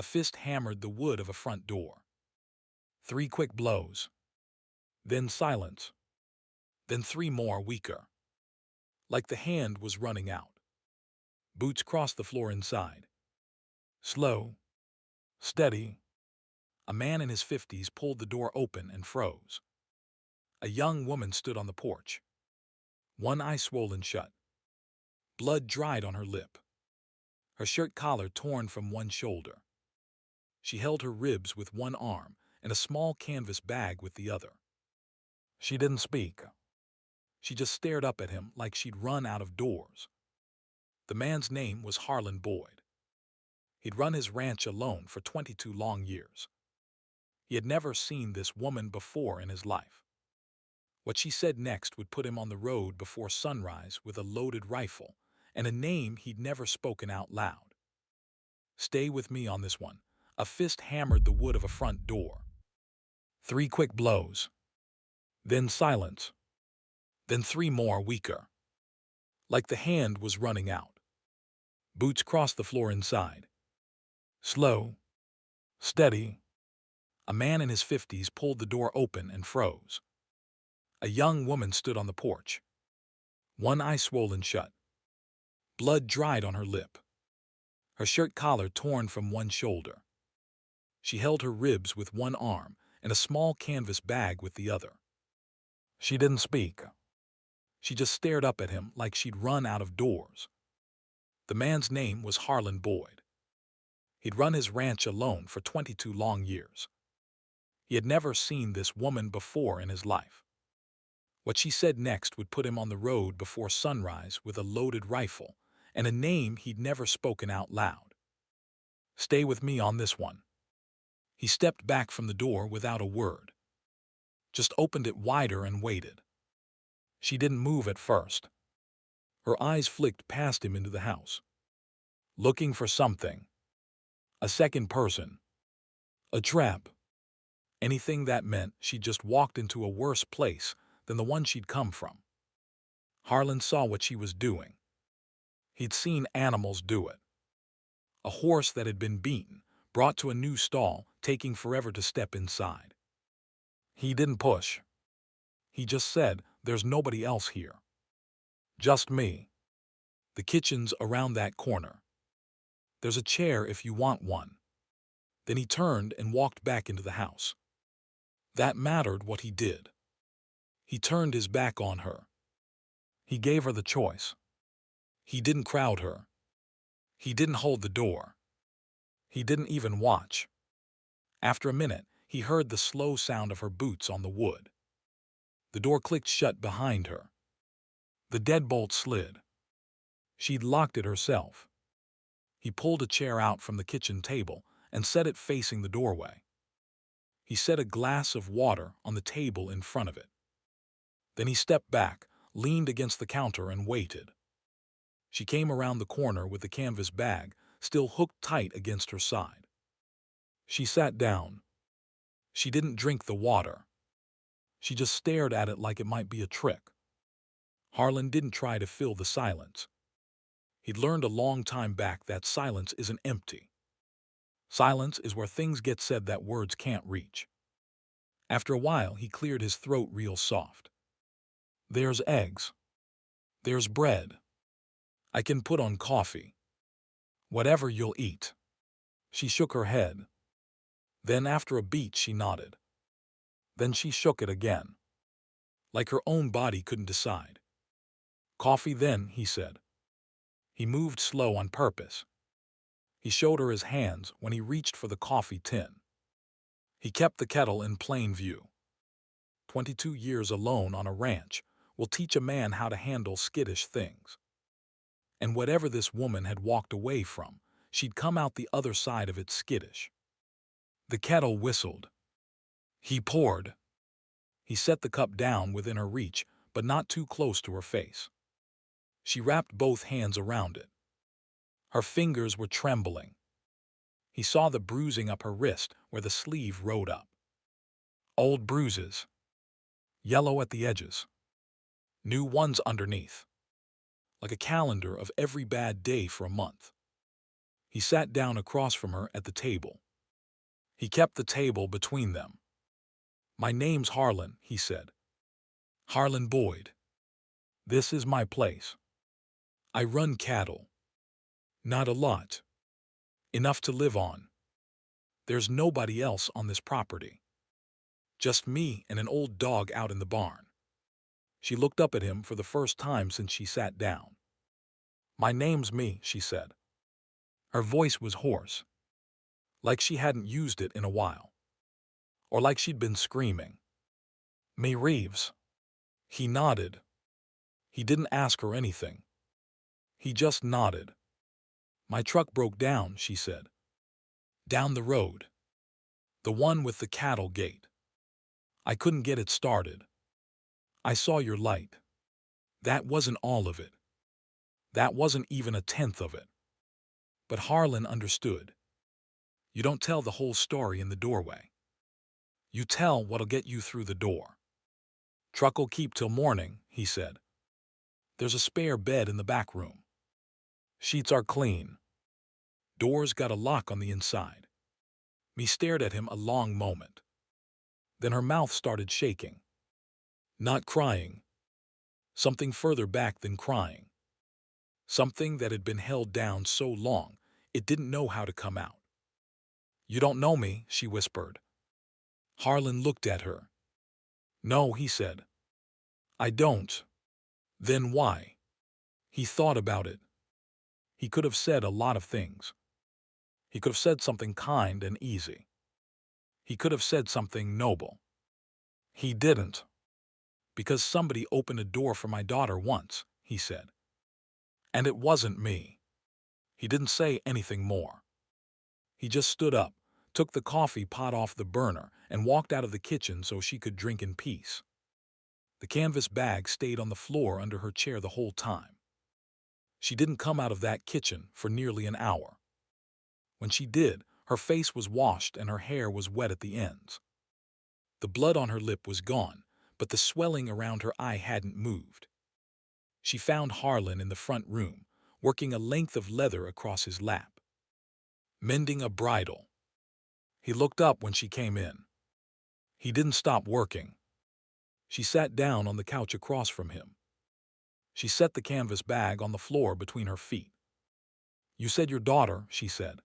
A fist hammered the wood of a front door. 3 quick blows. Then silence. Then 3 more, weaker. Like the hand was running out. Boots crossed the floor inside. Slow. Steady. A man in his 50s pulled the door open and froze. A young woman stood on the porch. One eye swollen shut. Blood dried on her lip. Her shirt collar torn from one shoulder. She held her ribs with one arm and a small canvas bag with the other. She didn't speak. She just stared up at him like she'd run out of doors. The man's name was Harlan Boyd. He'd run his ranch alone for 22 long years. He had never seen this woman before in his life. What she said next would put him on the road before sunrise with a loaded rifle and a name he'd never spoken out loud. Stay with me on this one. A fist hammered the wood of a front door. 3 quick blows. Then silence. Then 3 more, weaker. Like the hand was running out. Boots crossed the floor inside. Slow. Steady. A man in his 50s pulled the door open and froze. A young woman stood on the porch. One eye swollen shut. Blood dried on her lip. Her shirt collar torn from one shoulder. She held her ribs with one arm and a small canvas bag with the other. She didn't speak. She just stared up at him like she'd run out of doors. The man's name was Harlan Boyd. He'd run his ranch alone for 22 long years. He had never seen this woman before in his life. What she said next would put him on the road before sunrise with a loaded rifle and a name he'd never spoken out loud. Stay with me on this one. He stepped back from the door without a word. Just opened it wider and waited. She didn't move at first. Her eyes flicked past him into the house. Looking for something. A second person. A trap. Anything that meant she just walked into a worse place than the one she'd come from. Harlan saw what she was doing. He'd seen animals do it. A horse that had been beaten, brought to a new stall, taking forever to step inside. He didn't push. He just said, "There's nobody else here. Just me. The kitchen's around that corner. There's a chair if you want one." Then he turned and walked back into the house. That mattered what he did. He turned his back on her. He gave her the choice. He didn't crowd her. He didn't hold the door. He didn't even watch. After a minute, he heard the slow sound of her boots on the wood. The door clicked shut behind her. The deadbolt slid. She'd locked it herself. He pulled a chair out from the kitchen table and set it facing the doorway. He set a glass of water on the table in front of it. Then he stepped back, leaned against the counter and waited. She came around the corner with the canvas bag still hooked tight against her side. She sat down. She didn't drink the water. She just stared at it like it might be a trick. Harlan didn't try to fill the silence. He'd learned a long time back that silence isn't empty. Silence is where things get said that words can't reach. After a while, he cleared his throat real soft. "There's eggs. There's bread. I can put on coffee. Whatever you'll eat." She shook her head. Then after a beat she nodded. Then she shook it again. Like her own body couldn't decide. "Coffee then," he said. He moved slow on purpose. He showed her his hands when he reached for the coffee tin. He kept the kettle in plain view. 22 years alone on a ranch will teach a man how to handle skittish things. And whatever this woman had walked away from, she'd come out the other side of it skittish. The kettle whistled. He poured. He set the cup down within her reach, but not too close to her face. She wrapped both hands around it. Her fingers were trembling. He saw the bruising up her wrist where the sleeve rode up. Old bruises. Yellow at the edges. New ones underneath. Like a calendar of every bad day for a month. He sat down across from her at the table. He kept the table between them. "My name's Harlan," he said. "Harlan Boyd. This is my place. I run cattle. Not a lot. Enough to live on. There's nobody else on this property. Just me and an old dog out in the barn." She looked up at him for the first time since she sat down. "My name's Me," she said. Her voice was hoarse, like she hadn't used it in a while, or like she'd been screaming. "Me Reeves." He nodded. He didn't ask her anything. He just nodded. "My truck broke down," she said. "Down the road. The one with the cattle gate. I couldn't get it started. I saw your light. That wasn't all of it. That wasn't even a tenth of it." But Harlan understood. You don't tell the whole story in the doorway. You tell what'll get you through the door. "Truck'll keep till morning," he said. "There's a spare bed in the back room. Sheets are clean. Door's got a lock on the inside." Me stared at him a long moment. Then her mouth started shaking. Not crying. Something further back than crying. Something that had been held down so long it didn't know how to come out. "You don't know me," she whispered. Harlan looked at her. "No," he said. "I don't." "Then why?" He thought about it. He could have said a lot of things. He could have said something kind and easy. He could have said something noble. He didn't. "Because somebody opened a door for my daughter once," he said. "And it wasn't me." He didn't say anything more. He just stood up, took the coffee pot off the burner, and walked out of the kitchen so she could drink in peace. The canvas bag stayed on the floor under her chair the whole time. She didn't come out of that kitchen for nearly an hour. When she did, her face was washed and her hair was wet at the ends. The blood on her lip was gone, but the swelling around her eye hadn't moved. She found Harlan in the front room, working a length of leather across his lap. Mending a bridle. He looked up when she came in. He didn't stop working. She sat down on the couch across from him. She set the canvas bag on the floor between her feet. "You said your daughter," she said.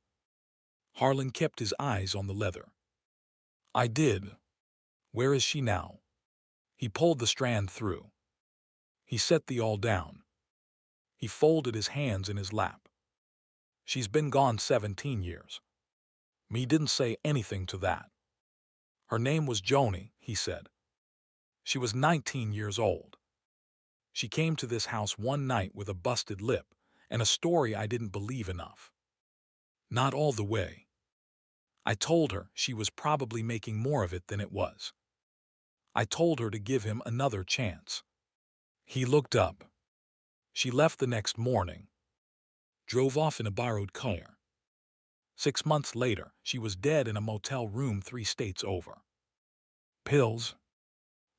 Harlan kept his eyes on the leather. "I did. Where is she now?" He pulled the strand through. He set the awl down. He folded his hands in his lap. "She's been gone 17 years. Me didn't say anything to that. Her name was Joni," he said. "She was 19 years old. She came to this house one night with a busted lip and a story I didn't believe enough. Not all the way. I told her she was probably making more of it than it was. I told her to give him another chance." He looked up. She left the next morning. Drove off in a borrowed car. 6 months later, she was dead in a motel room 3 states over. Pills?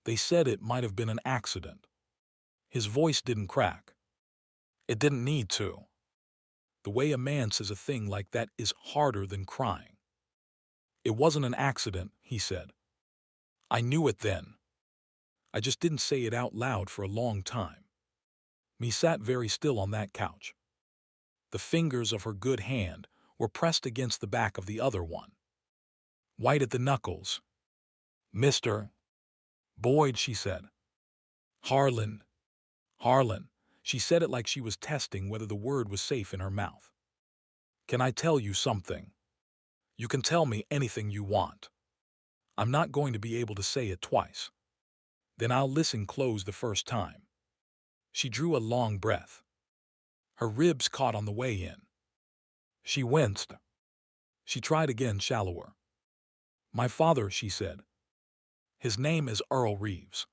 They said it might have been an accident. His voice didn't crack. It didn't need to. The way a man says a thing like that is harder than crying. "It wasn't an accident," he said. "I knew it then. I just didn't say it out loud for a long time." Me sat very still on that couch. The fingers of her good hand were pressed against the back of the other one. White at the knuckles. "Mr. Boyd," she said. "Harlan. Harlan." She said it like she was testing whether the word was safe in her mouth. "Can I tell you something? You can tell me anything you want. I'm not going to be able to say it twice. Then I'll listen close the first time." She drew a long breath. Her ribs caught on the way in. She winced. She tried again, shallower. "My father," she said. "His name is Earl Reeves.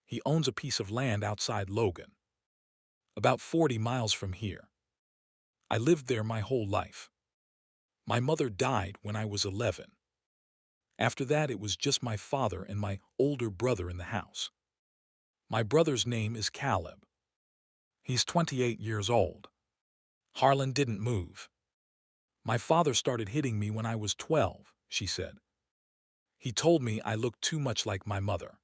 He owns a piece of land outside Logan, about 40 miles from here. I lived there my whole life. My mother died when I was 11. After that, it was just my father and my older brother in the house. My brother's name is Caleb. He's 28 years old." Harlan didn't move. My father started hitting me when I was 12, she said. He told me I looked too much like my mother.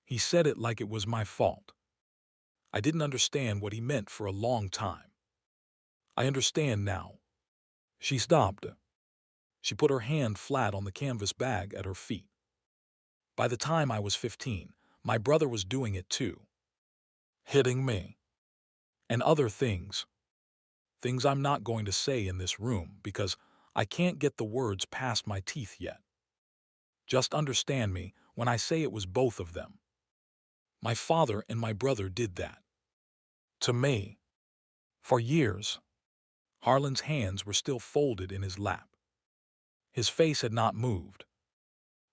He said it like it was my fault. I didn't understand what he meant for a long time. I understand now. She stopped. She put her hand flat on the canvas bag at her feet. By the time I was 15, my brother was doing it too. Hitting me. And other things. Things I'm not going to say in this room because I can't get the words past my teeth yet. Just understand me when I say it was both of them. My father and my brother did that. To me. For years, Harlan's hands were still folded in his lap. His face had not moved,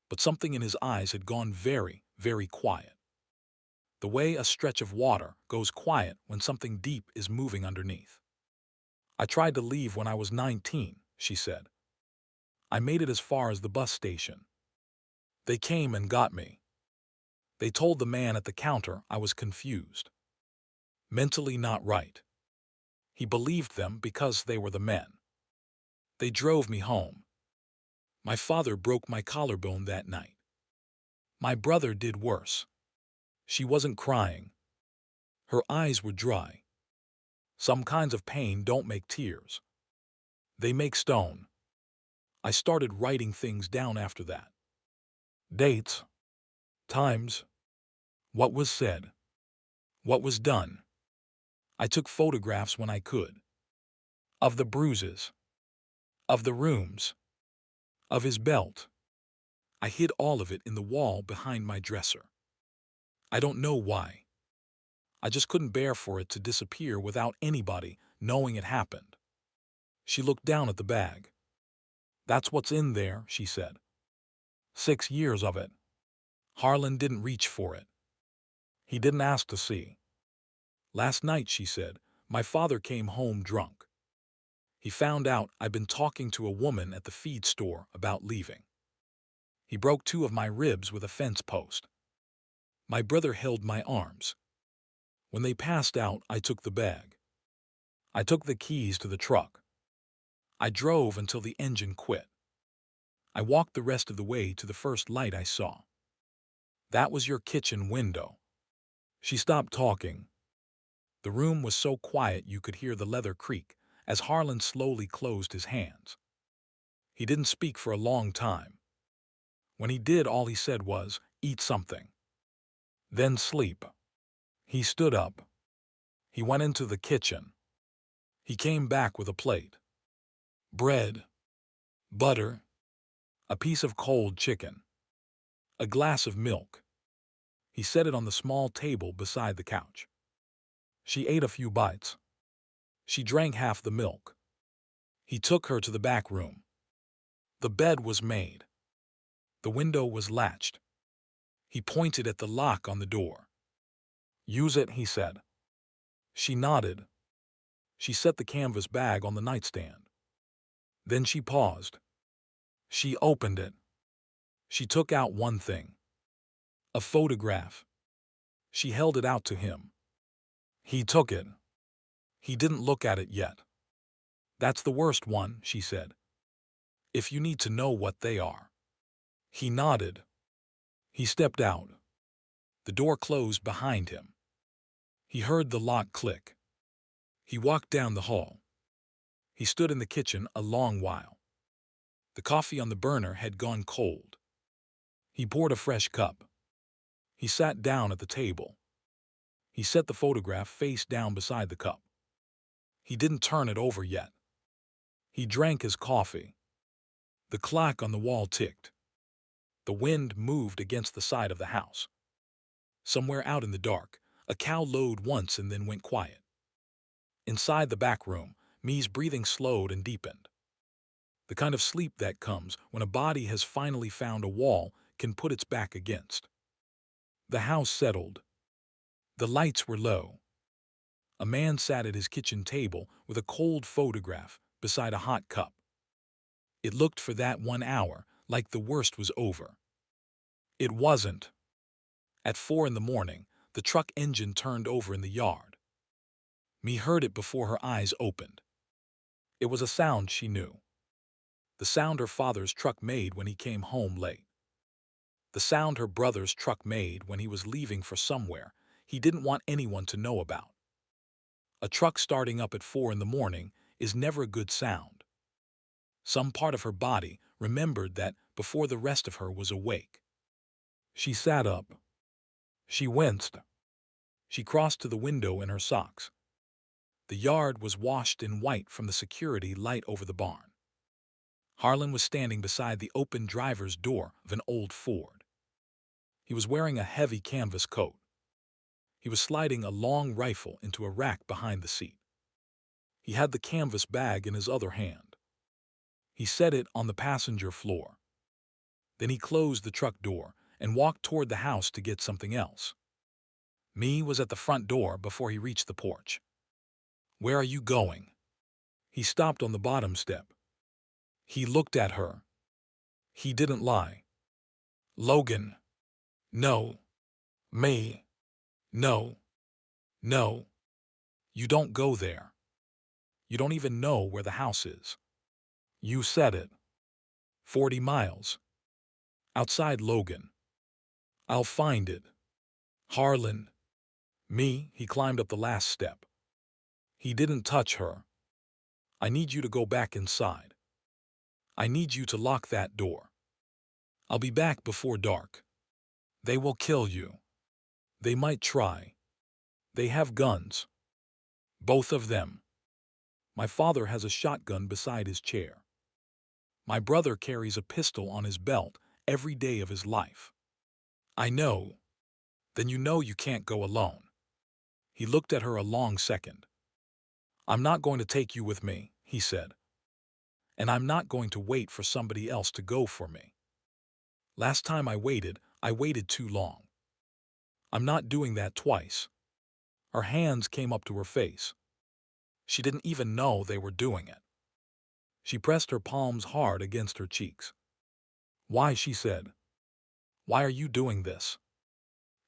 but something in his eyes had gone very, very quiet. The way a stretch of water goes quiet when something deep is moving underneath. I tried to leave when I was 19, she said. I made it as far as the bus station. They came and got me. They told the man at the counter I was confused. Mentally not right. He believed them because they were the men. They drove me home. My father broke my collarbone that night. My brother did worse. She wasn't crying. Her eyes were dry. Some kinds of pain don't make tears. They make stone. I started writing things down after that. Dates, times, what was said, what was done. I took photographs when I could. Of the bruises, of the rooms, of his belt. I hid all of it in the wall behind my dresser. I don't know why. I just couldn't bear for it to disappear without anybody knowing it happened. She looked down at the bag. That's what's in there, she said. 6 years of it. Harlan didn't reach for it. He didn't ask to see. Last night, she said, my father came home drunk. He found out I'd been talking to a woman at the feed store about leaving. He broke 2 of my ribs with a fence post. My brother held my arms. When they passed out, I took the bag. I took the keys to the truck. I drove until the engine quit. I walked the rest of the way to the first light I saw. That was your kitchen window. She stopped talking. The room was so quiet you could hear the leather creak as Harlan slowly closed his hands. He didn't speak for a long time. When he did, all he said was, "Eat something. Then sleep." He stood up. He went into the kitchen. He came back with a plate. Bread, butter, a piece of cold chicken, a glass of milk. He set it on the small table beside the couch. She ate a few bites. She drank half the milk. He took her to the back room. The bed was made. The window was latched. He pointed at the lock on the door. "Use it," he said. She nodded. She set the canvas bag on the nightstand. Then she paused. She opened it. She took out one thing. A photograph. She held it out to him. He took it. He didn't look at it yet. "That's the worst one," she said. "If you need to know what they are." He nodded. He stepped out. The door closed behind him. He heard the lock click. He walked down the hall. He stood in the kitchen a long while. The coffee on the burner had gone cold. He poured a fresh cup. He sat down at the table. He set the photograph face down beside the cup. He didn't turn it over yet. He drank his coffee. The clock on the wall ticked. The wind moved against the side of the house. Somewhere out in the dark, a cow lowed once and then went quiet. Inside the back room, Me's breathing slowed and deepened. The kind of sleep that comes when a body has finally found a wall can put its back against. The house settled. The lights were low. A man sat at his kitchen table with a cold photograph beside a hot cup. It looked for that 1 hour like the worst was over. It wasn't. At 4 in the morning, the truck engine turned over in the yard. Me heard it before her eyes opened. It was a sound she knew. The sound her father's truck made when he came home late. The sound her brother's truck made when he was leaving for somewhere he didn't want anyone to know about. A truck starting up at 4 in the morning is never a good sound. Some part of her body remembered that before the rest of her was awake. She sat up. She winced. She crossed to the window in her socks. The yard was washed in white from the security light over the barn. Harlan was standing beside the open driver's door of an old Ford. He was wearing a heavy canvas coat. He was sliding a long rifle into a rack behind the seat. He had the canvas bag in his other hand. He set it on the passenger floor. Then he closed the truck door and walked toward the house to get something else. Mee was at the front door before he reached the porch. "Where are you going?" He stopped on the bottom step. He looked at her. He didn't lie. "Logan." "No." "Me." "No. No. You don't go there. You don't even know where the house is. You said it. 40 miles. Outside Logan. I'll find it." "Harlan." "Me." He climbed up the last step. He didn't touch her. "I need you to go back inside. I need you to lock that door. I'll be back before dark. They will kill you. They might try. They have guns. Both of them. My father has a shotgun beside his chair. My brother carries a pistol on his belt every day of his life. I know." "Then you know you can't go alone." He looked at her a long second. "I'm not going to take you with me," he said. "And I'm not going to wait for somebody else to go for me. Last time I waited too long. I'm not doing that twice." Her hands came up to her face. She didn't even know they were doing it. She pressed her palms hard against her cheeks. "Why?" she said. "Why are you doing this?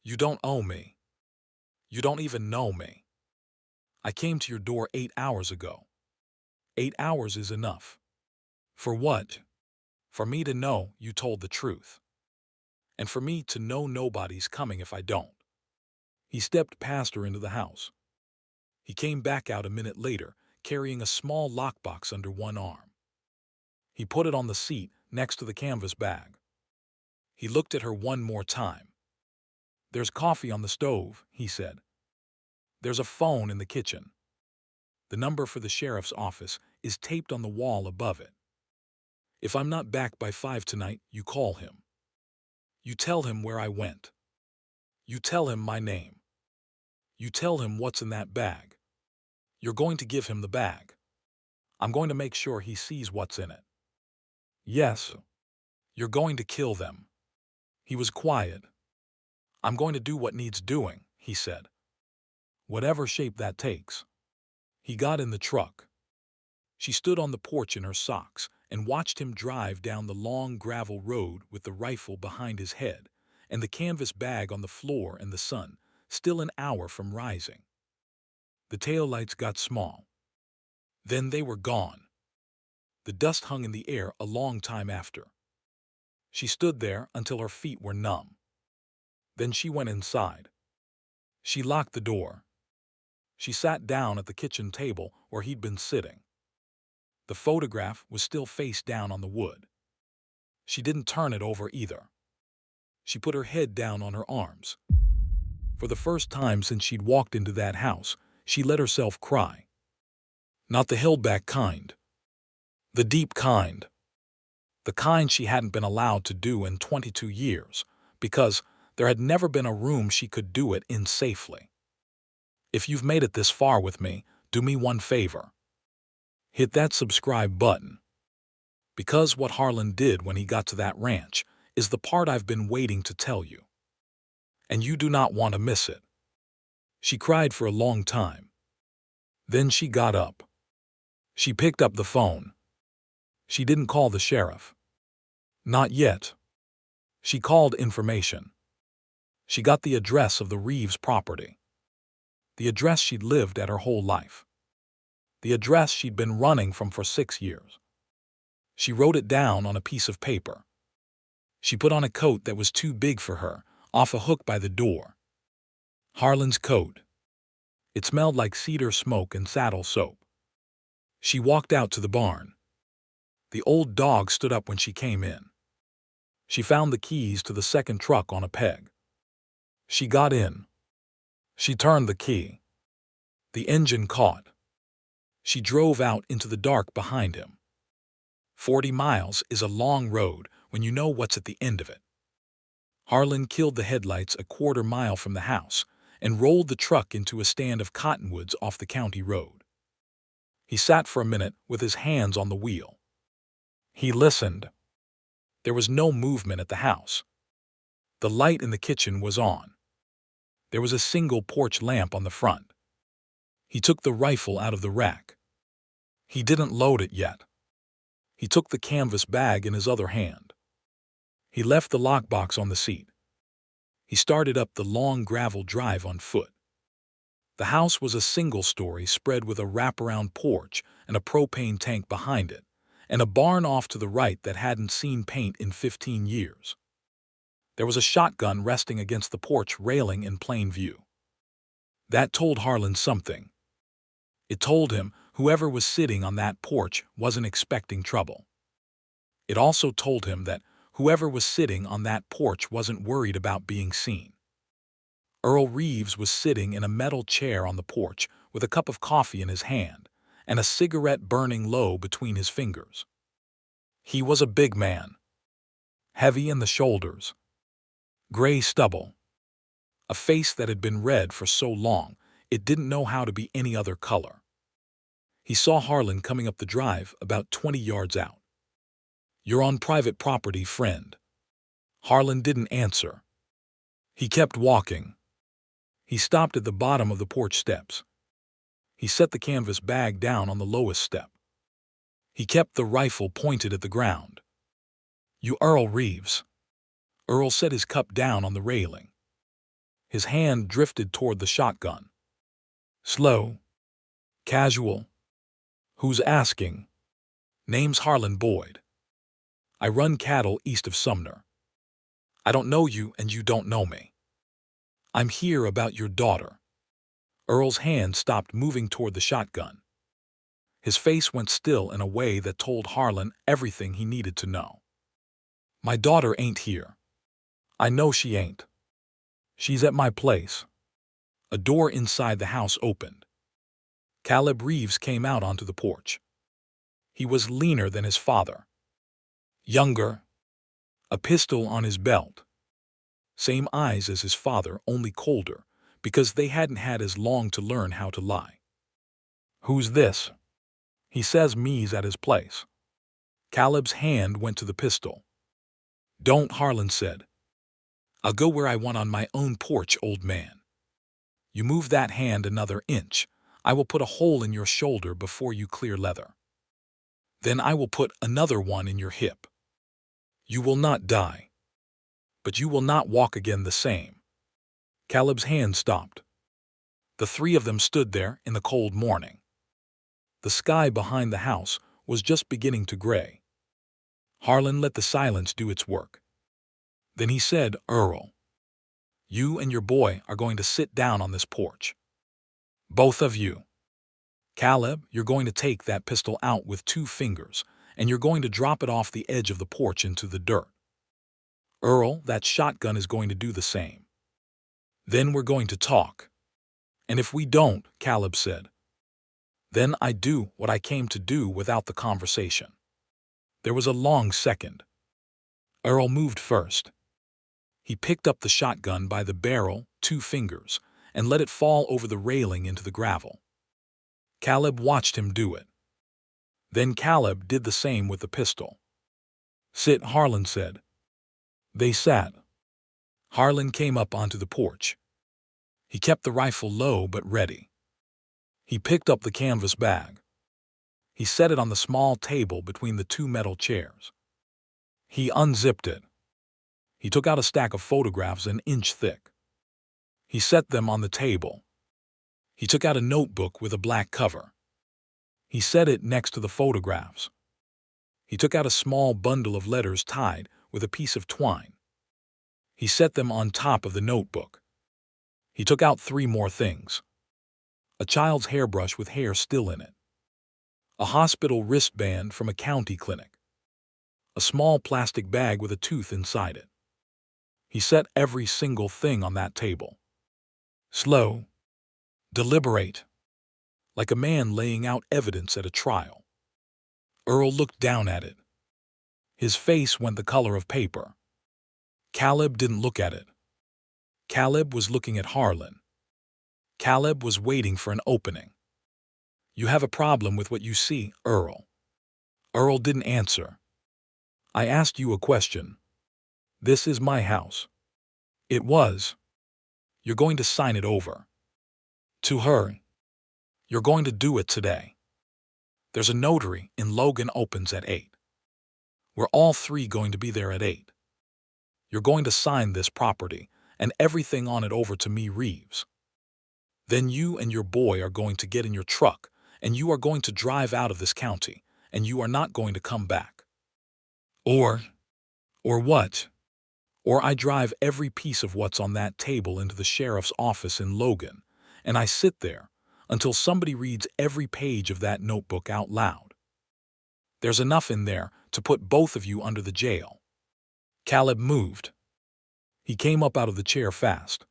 You don't owe me. You don't even know me. I came to your door 8 hours ago. 8 hours is enough." "For what?" "For me to know you told the truth. And for me to know nobody's coming if I don't." He stepped past her into the house. He came back out a minute later, carrying a small lockbox under one arm. He put it on the seat next to the canvas bag. He looked at her one more time. "There's coffee on the stove," he said. "There's a phone in the kitchen. The number for the sheriff's office is taped on the wall above it. If I'm not back by 5 tonight, you call him. You tell him where I went. You tell him my name. You tell him what's in that bag. You're going to give him the bag. I'm going to make sure he sees what's in it. Yes. You're going to kill them." He was quiet. "I'm going to do what needs doing," he said. "Whatever shape that takes." He got in the truck. She stood on the porch in her socks and watched him drive down the long gravel road with the rifle behind his head and the canvas bag on the floor in the sun, still an hour from rising. The taillights got small. Then they were gone. The dust hung in the air a long time after. She stood there until her feet were numb. Then she went inside. She locked the door. She sat down at the kitchen table where he'd been sitting. The photograph was still face down on the wood. She didn't turn it over either. She put her head down on her arms. For the first time since she'd walked into that house, she let herself cry. Not the held-back kind. The deep kind. The kind she hadn't been allowed to do in 22 years, because there had never been a room she could do it in safely. If you've made it this far with me, do me one favor. Hit that subscribe button. Because what Harlan did when he got to that ranch is the part I've been waiting to tell you. And you do not want to miss it. She cried for a long time. Then she got up. She picked up the phone. She didn't call the sheriff. Not yet. She called information. She got the address of the Reeves property. The address she'd lived at her whole life. the address she'd been running from for 6 years. She wrote it down on a piece of paper. She put on a coat that was too big for her, off a hook by the door. Harlan's coat. It smelled like cedar smoke and saddle soap. She walked out to the barn. The old dog stood up when she came in. She found the keys to the second truck on a peg. She got in. She turned the key. The engine caught. She drove out into the dark behind him. 40 miles is a long road when you know what's at the end of it. Harlan killed the headlights a quarter-mile from the house and rolled the truck into a stand of cottonwoods off the county road. He sat for a minute with his hands on the wheel. He listened. There was no movement at the house. The light in the kitchen was on. There was a single porch lamp on the front. He took the rifle out of the rack. He didn't load it yet. He took the canvas bag in his other hand. He left the lockbox on the seat. He started up the long gravel drive on foot. The house was a single story spread with a wraparound porch and a propane tank behind it, and a barn off to the right that hadn't seen paint in 15 years. There was a shotgun resting against the porch railing in plain view. That told Harlan something. It told him whoever was sitting on that porch wasn't expecting trouble. It also told him that whoever was sitting on that porch wasn't worried about being seen. Earl Reeves was sitting in a metal chair on the porch with a cup of coffee in his hand and a cigarette burning low between his fingers. He was a big man, heavy in the shoulders, gray stubble, a face that had been red for so long it didn't know how to be any other color. He saw Harlan coming up the drive about 20 yards out. "You're on private property, friend." Harlan didn't answer. He kept walking. He stopped at the bottom of the porch steps. He set the canvas bag down on the lowest step. He kept the rifle pointed at the ground. "You Earl Reeves." Earl set his cup down on the railing. His hand drifted toward the shotgun. Slow. Casual. "Who's asking?" "Name's Harlan Boyd. I run cattle east of Sumner. I don't know you and you don't know me. I'm here about your daughter." Earl's hand stopped moving toward the shotgun. His face went still in a way that told Harlan everything he needed to know. "My daughter ain't here. I know she ain't. She's at my place." A door inside the house opened. Caleb Reeves came out onto the porch. He was leaner than his father. Younger. A pistol on his belt. Same eyes as his father, only colder, because they hadn't had as long to learn how to lie. "Who's this?" "He says me's at his place." Caleb's hand went to the pistol. "Don't," Harlan said. "I'll go where I want on my own porch, old man. You move that hand another inch, I will put a hole in your shoulder before you clear leather. Then I will put another one in your hip. You will not die. But you will not walk again the same." Caleb's hand stopped. The three of them stood there in the cold morning. The sky behind the house was just beginning to gray. Harlan let the silence do its work. Then he said, "Earl, you and your boy are going to sit down on this porch. Both of you. Caleb, you're going to take that pistol out with 2 fingers, and you're going to drop it off the edge of the porch into the dirt. Earl, that shotgun is going to do the same. Then we're going to talk. And if we don't," Caleb said, "then I do what I came to do without the conversation." There was a long second. Earl moved first. He picked up the shotgun by the barrel, 2 fingers, and let it fall over the railing into the gravel. Caleb watched him do it. Then Caleb did the same with the pistol. "Sit," Harlan said. They sat. Harlan came up onto the porch. He kept the rifle low but ready. He picked up the canvas bag. He set it on the small table between the 2 metal chairs. He unzipped it. He took out a stack of photographs an inch thick. He set them on the table. He took out a notebook with a black cover. He set it next to the photographs. He took out a small bundle of letters tied with a piece of twine. He set them on top of the notebook. He took out 3 more things. A child's hairbrush with hair still in it. A hospital wristband from a county clinic. A small plastic bag with a tooth inside it. He set every single thing on that table. Slow. Deliberate. Like a man laying out evidence at a trial. Earl looked down at it. His face went the color of paper. Caleb didn't look at it. Caleb was looking at Harlan. Caleb was waiting for an opening. You have a problem with what you see, Earl. Earl didn't answer. I asked you a question. This is my house. It was. You're going to sign it over. To her. You're going to do it today. There's a notary in Logan opens at 8. We're all 3 going to be there at 8. You're going to sign this property and everything on it over to me, Reeves. Then you and your boy are going to get in your truck and you are going to drive out of this county and you are not going to come back. Or what? Or I drive every piece of what's on that table into the sheriff's office in Logan and I sit there until somebody reads every page of that notebook out loud. There's enough in there to put both of you under the jail. Caleb moved. He came up out of the chair fast.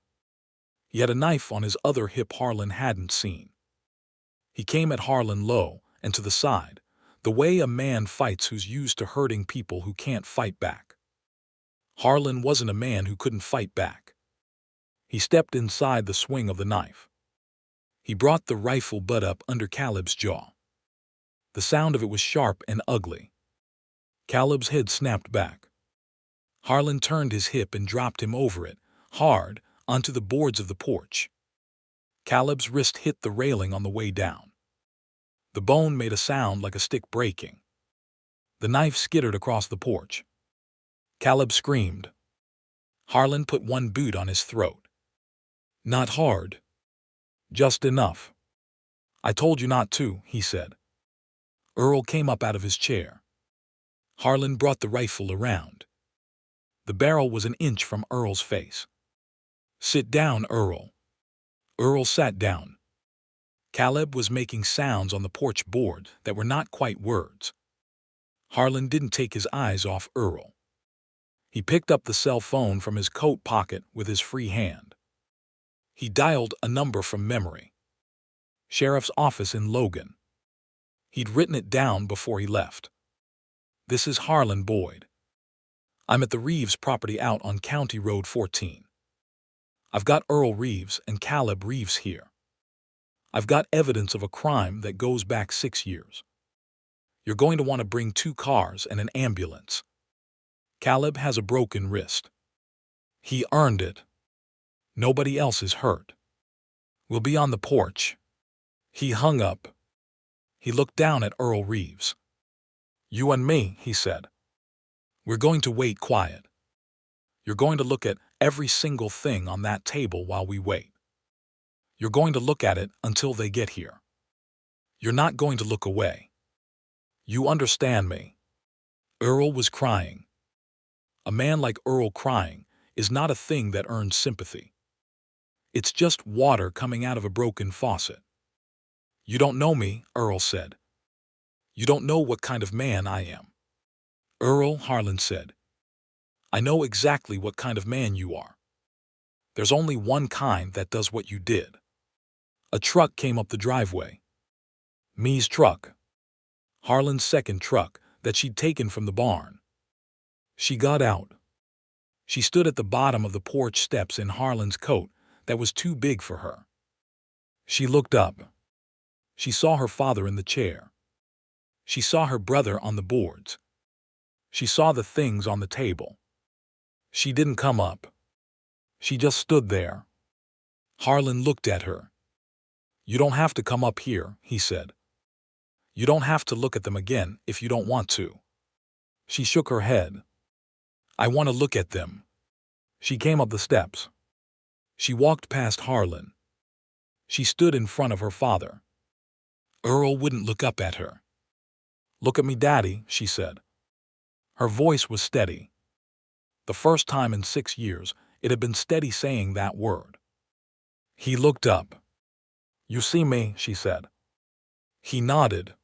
He had a knife on his other hip Harlan hadn't seen. He came at Harlan low and to the side, the way a man fights who's used to hurting people who can't fight back. Harlan wasn't a man who couldn't fight back. He stepped inside the swing of the knife. He brought the rifle butt up under Caleb's jaw. The sound of it was sharp and ugly. Caleb's head snapped back. Harlan turned his hip and dropped him over it, hard, onto the boards of the porch. Caleb's wrist hit the railing on the way down. The bone made a sound like a stick breaking. The knife skittered across the porch. Caleb screamed. Harlan put one boot on his throat. Not hard. Just enough. I told you not to, he said. Earl came up out of his chair. Harlan brought the rifle around. The barrel was an inch from Earl's face. Sit down, Earl. Earl sat down. Caleb was making sounds on the porch board that were not quite words. Harlan didn't take his eyes off Earl. He picked up the cell phone from his coat pocket with his free hand. He dialed a number from memory. Sheriff's office in Logan. He'd written it down before he left. This is Harlan Boyd. I'm at the Reeves property out on County Road 14. I've got Earl Reeves and Caleb Reeves here. I've got evidence of a crime that goes back 6 years. You're going to want to bring 2 cars and an ambulance. Caleb has a broken wrist. He earned it. Nobody else is hurt. We'll be on the porch. He hung up. He looked down at Earl Reeves. You and me, he said. We're going to wait quiet. You're going to look at every single thing on that table while we wait. You're going to look at it until they get here. You're not going to look away. You understand me? Earl was crying. A man like Earl crying is not a thing that earns sympathy. It's just water coming out of a broken faucet. You don't know me, Earl said. You don't know what kind of man I am. Earl, Harlan said. I know exactly what kind of man you are. There's only one kind that does what you did. A truck came up the driveway. Me's truck. Harlan's second truck that she'd taken from the barn. She got out. She stood at the bottom of the porch steps in Harlan's coat that was too big for her. She looked up. She saw her father in the chair. She saw her brother on the boards. She saw the things on the table. She didn't come up. She just stood there. Harlan looked at her. You don't have to come up here, he said. You don't have to look at them again if you don't want to. She shook her head. I want to look at them. She came up the steps. She walked past Harlan. She stood in front of her father. Earl wouldn't look up at her. "Look at me, Daddy," she said. Her voice was steady. The first time in 6 years it had been steady saying that word. He looked up. "You see me," she said. He nodded.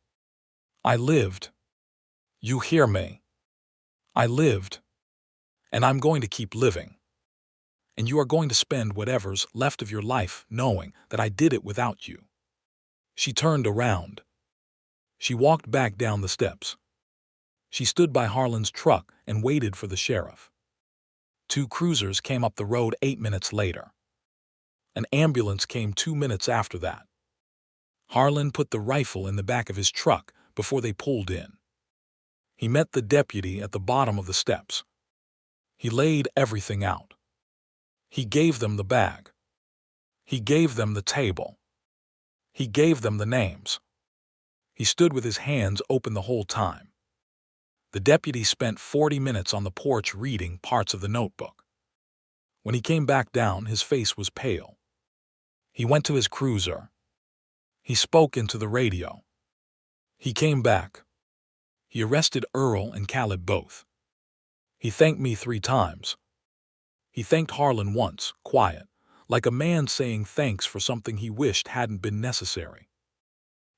"I lived. You hear me? I lived. And I'm going to keep living. And you are going to spend whatever's left of your life knowing that I did it without you." She turned around. She walked back down the steps. She stood by Harlan's truck and waited for the sheriff. 2 cruisers came up the road 8 minutes later. An ambulance came 2 minutes after that. Harlan put the rifle in the back of his truck before they pulled in. He met the deputy at the bottom of the steps. He laid everything out. He gave them the bag. He gave them the table. He gave them the names. He stood with his hands open the whole time. The deputy spent 40 minutes on the porch reading parts of the notebook. When he came back down, his face was pale. He went to his cruiser. He spoke into the radio. He came back. He arrested Earl and Caleb both. He thanked me 3 times. He thanked Harlan once, quiet, like a man saying thanks for something he wished hadn't been necessary.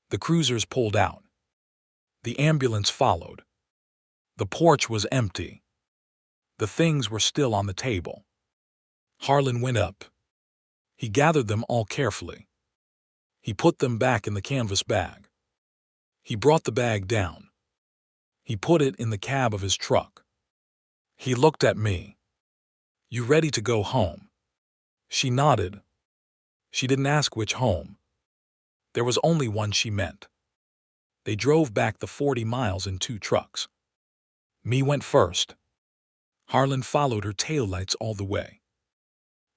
The cruisers pulled out. The ambulance followed. The porch was empty. The things were still on the table. Harlan went up. He gathered them all carefully. He put them back in the canvas bag. He brought the bag down. He put it in the cab of his truck. He looked at me. "You ready to go home?" She nodded. She didn't ask which home. There was only one she meant. They drove back the 40 miles in 2 trucks. Me went first. Harlan followed her taillights all the way.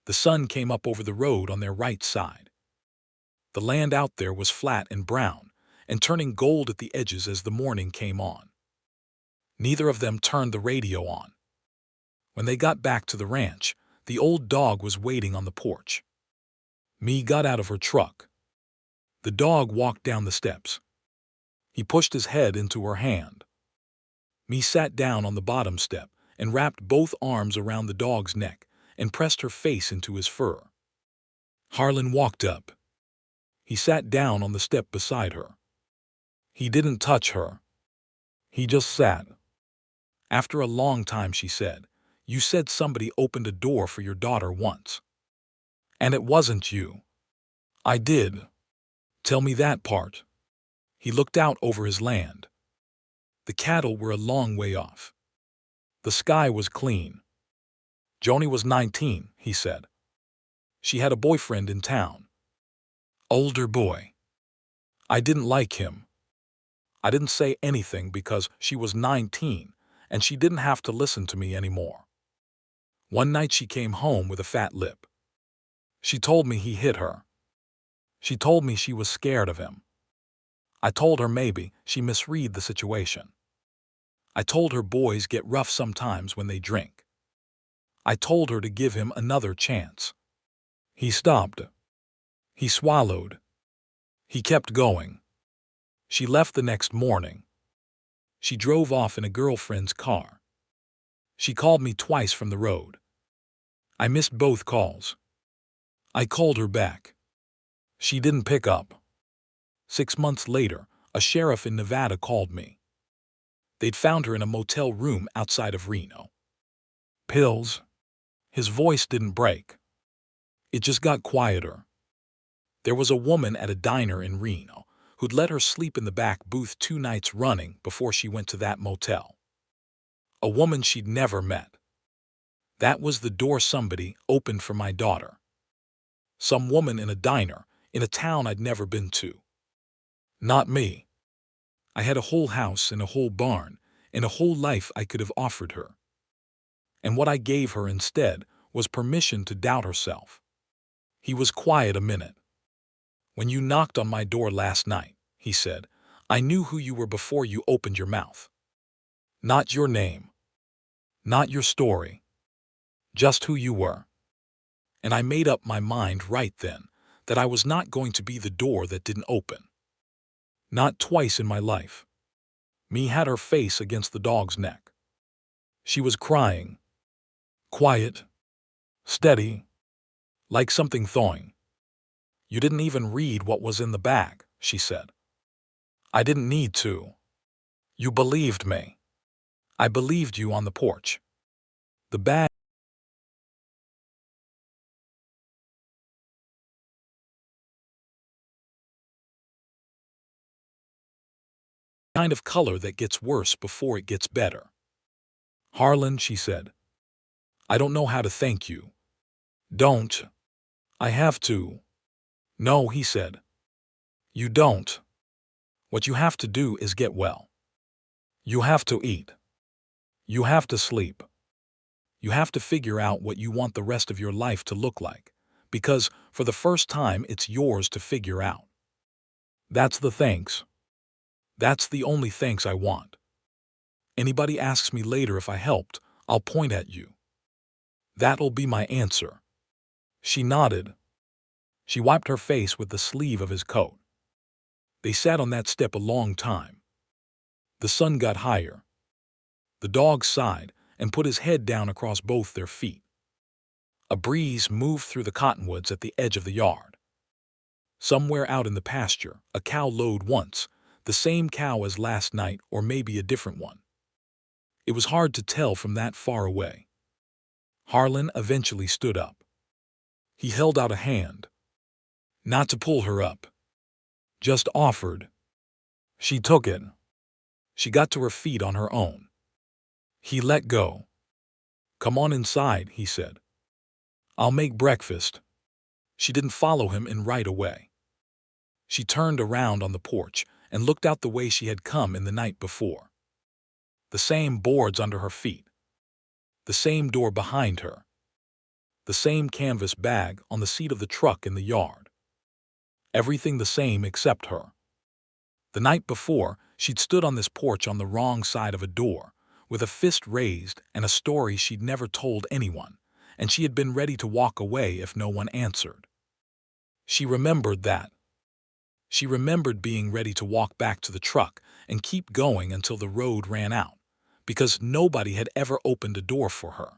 The sun came up over the road on their right side. The land out there was flat and brown, and turning gold at the edges as the morning came on. Neither of them turned the radio on. When they got back to the ranch, the old dog was waiting on the porch. Me got out of her truck. The dog walked down the steps. He pushed his head into her hand. Me sat down on the bottom step and wrapped both arms around the dog's neck and pressed her face into his fur. Harlan walked up. He sat down on the step beside her. He didn't touch her. He just sat. After a long time she said, "You said somebody opened a door for your daughter once. And it wasn't you." "I did." "Tell me that part." He looked out over his land. The cattle were a long way off. The sky was clean. "Joni was 19, he said. She had a boyfriend in town. Older boy. I didn't like him. I didn't say anything because she was 19 and she didn't have to listen to me anymore. One night she came home with a fat lip. She told me he hit her. She told me she was scared of him. I told her maybe she misread the situation. I told her boys get rough sometimes when they drink. I told her to give him another chance." He stopped. He swallowed. He kept going. She left the next morning. She drove off in a girlfriend's car. She called me twice from the road. I missed both calls. I called her back. She didn't pick up. 6 months later, a sheriff in Nevada called me. They'd found her in a motel room outside of Reno. Pills? His voice didn't break. It just got quieter. There was a woman at a diner in Reno who'd let her sleep in the back booth 2 nights running before she went to that motel. A woman she'd never met. That was the door somebody opened for my daughter. Some woman in a diner in a town I'd never been to. Not me. I had a whole house and a whole barn and a whole life I could have offered her. And what I gave her instead was permission to doubt herself. He was quiet a minute. "When you knocked on my door last night," he said, "I knew who you were before you opened your mouth. Not your name. Not your story. Just who you were. And I made up my mind right then that I was not going to be the door that didn't open. Not twice in my life. Me had her face against the dog's neck. She was crying. Quiet. Steady. Like something thawing. You didn't even read what was in the bag, she said. I didn't need to. You believed me. I believed you on the porch. The bag kind of color that gets worse before it gets better. Harlan, she said, I don't know how to thank you. Don't. I have to. No, he said. You don't. What you have to do is get well. You have to eat. You have to sleep. You have to figure out what you want the rest of your life to look like, because for the first time it's yours to figure out. That's the thanks. That's the only thanks I want. Anybody asks me later if I helped, I'll point at you. That'll be my answer. She nodded. She wiped her face with the sleeve of his coat. They sat on that step a long time. The sun got higher. The dog sighed and put his head down across both their feet. A breeze moved through the cottonwoods at the edge of the yard. Somewhere out in the pasture, a cow lowed once, the same cow as last night or maybe a different one. It was hard to tell from that far away. Harlan eventually stood up. He held out a hand. Not to pull her up. Just offered. She took it. She got to her feet on her own. He let go. Come on inside, he said. I'll make breakfast. She didn't follow him in right away. She turned around on the porch and looked out the way she had come in the night before. The same boards under her feet. The same door behind her. The same canvas bag on the seat of the truck in the yard. Everything the same except her. The night before, she'd stood on this porch on the wrong side of a door, with a fist raised and a story she'd never told anyone, and she had been ready to walk away if no one answered. She remembered that. She remembered being ready to walk back to the truck and keep going until the road ran out, because nobody had ever opened a door for her.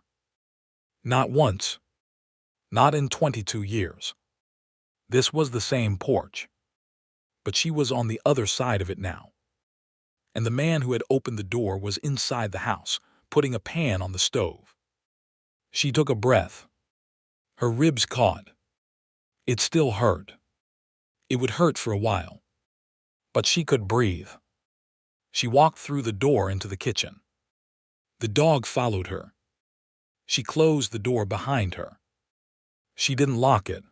Not once. Not in 22 years. This was the same porch. But she was on the other side of it now. And the man who had opened the door was inside the house, putting a pan on the stove. She took a breath. Her ribs caught. It still hurt. It would hurt for a while. But she could breathe. She walked through the door into the kitchen. The dog followed her. She closed the door behind her. She didn't lock it.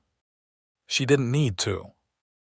She didn't need to.